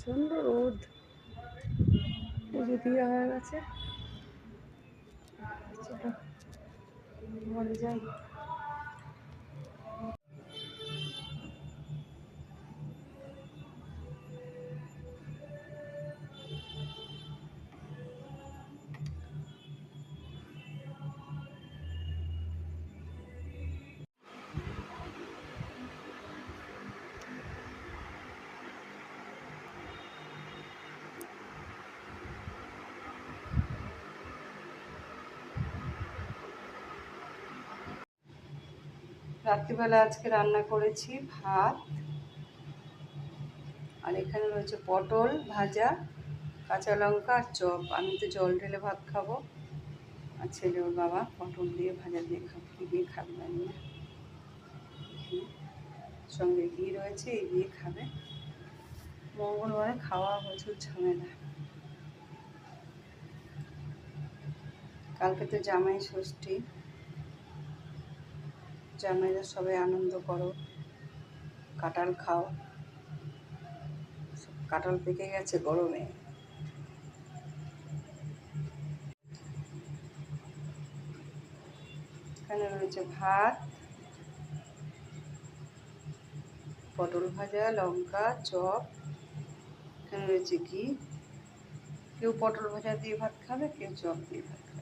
প্রচণ্ড রোদ। পুজো দেওয়া হয়ে গেছে। চলো ঘরে যাই। রাত্রিবেলা আজকে রান্না করেছি ভাত, আর এখানে রয়েছে পটল ভাজা, কাঁচা লঙ্কা আর চপ। আমি তো জল ঢেলে ভাত খাবো, আর ছেলে ওর বাবা পটল দিয়ে ভাজা দিয়ে খাবে। কী দিয়ে খাবে জানি না। সঙ্গে ঘি রয়েছে, এই দিয়ে খাবে। মঙ্গলবারে খাওয়া প্রচুর ঝামেলা। কালকে তো জামাই ষষ্ঠী, জামাইরা সবাই আনন্দ করো, কাঁঠাল খাও। কাঁঠাল পেকে গেছে গরমে। এখানে রয়েছে ভাত, পটল ভাজা, লঙ্কা, চপ। এখানে রয়েছে ঘি। কেউ পটল ভাজা দিয়ে ভাত খাবে, কেউ চপ দিয়ে ভাত খাবে।